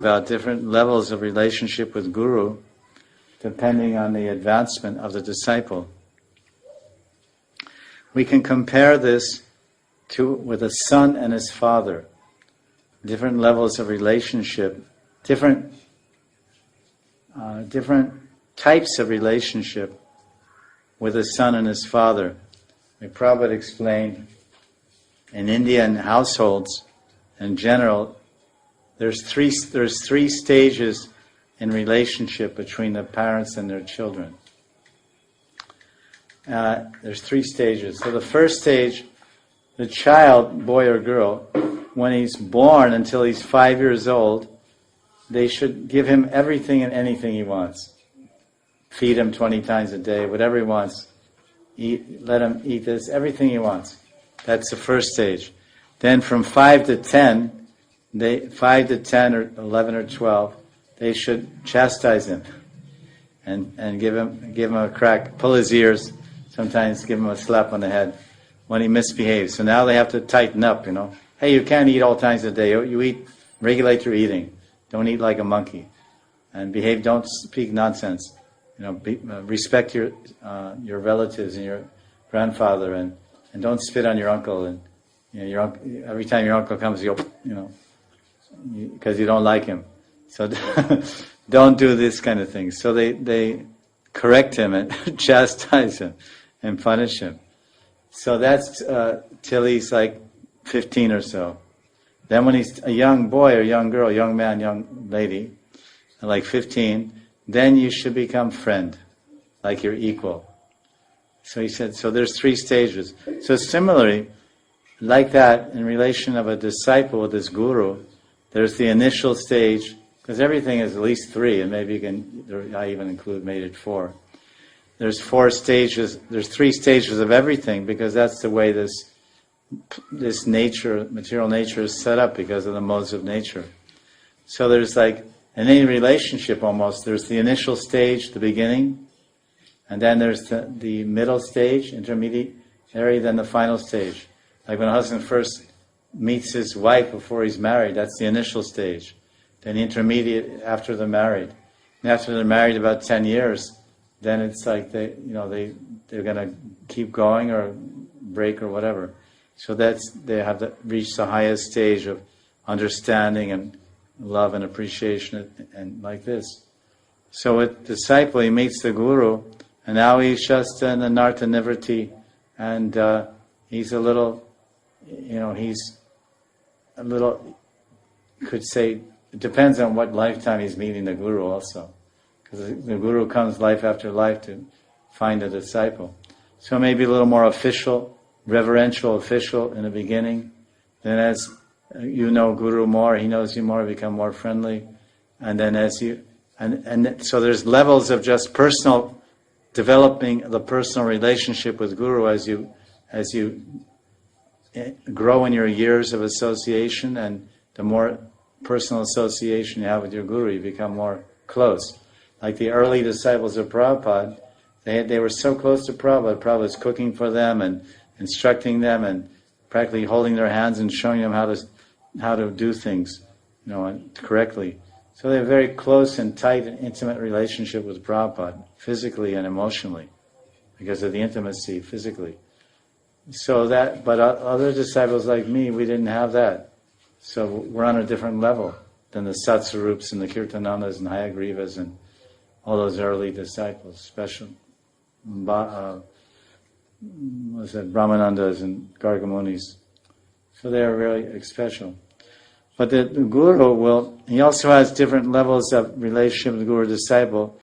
about different levels of relationship with Guru depending on the advancement of the disciple. We can compare this with a son and his father. Different levels of relationship, different types of relationship with a son and his father. Like Prabhupada explained, in Indian households in general, there's three stages in relationship between the parents and their children. There's 3 stages. So the first stage, the child, boy or girl, when he's born until he's 5 years old, they should give him everything and anything he wants. Feed him 20 times a day, whatever he wants. Let him eat this, everything he wants. That's the first stage. Then from 5 to 10, 5 to 10 or 11 or 12, they should chastise him and give him a crack, pull his ears, sometimes give him a slap on the head when he misbehaves. So now they have to tighten up, Hey, you can't eat all times a day. You eat, regulate your eating. Don't eat like a monkey. And behave, don't speak nonsense. Respect your relatives and your grandfather, and don't spit on your uncle. And every time your uncle comes, because you don't like him. So don't do this kind of thing. So they correct him and chastise him and punish him. So that's till he's like 15 or so. Then when he's a young boy or young girl, young man, young lady, like 15, then you should become friend, like you're equal. So he said, so there's 3 stages. So similarly, like that, in relation of a disciple with his guru, there's the initial stage, because everything is at least 3, and maybe I even made it 4. There's 4 stages, there's 3 stages of everything, because that's the way this nature, material nature is set up because of the modes of nature. So there's in any relationship almost, there's the initial stage, the beginning, and then there's the middle stage, intermediary, then the final stage. Like when a husband first meets his wife before he's married, that's the initial stage. Then the intermediate after they're married. And after they're married about 10 years, then it's like they're going to keep going or break or whatever. So they have reached the highest stage of understanding and love and appreciation and like this. So with the disciple, he meets the guru, and now he's just in the Narta Nivriti, and he's a little, you could say, it depends on what lifetime he's meeting the guru also. Because the guru comes life after life to find a disciple. So maybe a little more official, reverential, official in the beginning. Then as you know Guru more, he knows you more, become more friendly. And then and so there's levels of just developing the personal relationship with Guru as you grow in your years of association, and the more personal association you have with your Guru, you become more close. Like the early disciples of Prabhupada, they were so close to Prabhupada. Prabhupada was cooking for them and instructing them and practically holding their hands and showing them how to do things, correctly. So they have a very close and tight and intimate relationship with Prabhupada, physically and emotionally, because of the intimacy physically. So but other disciples like me, we didn't have that. So we're on a different level than the Satsarups and the Kirtanandas and Hayagrivas and all those early disciples, special Brahmanandas and Gargamunis. So they are really special. But the Guru he also has different levels of relationship with the Guru disciple.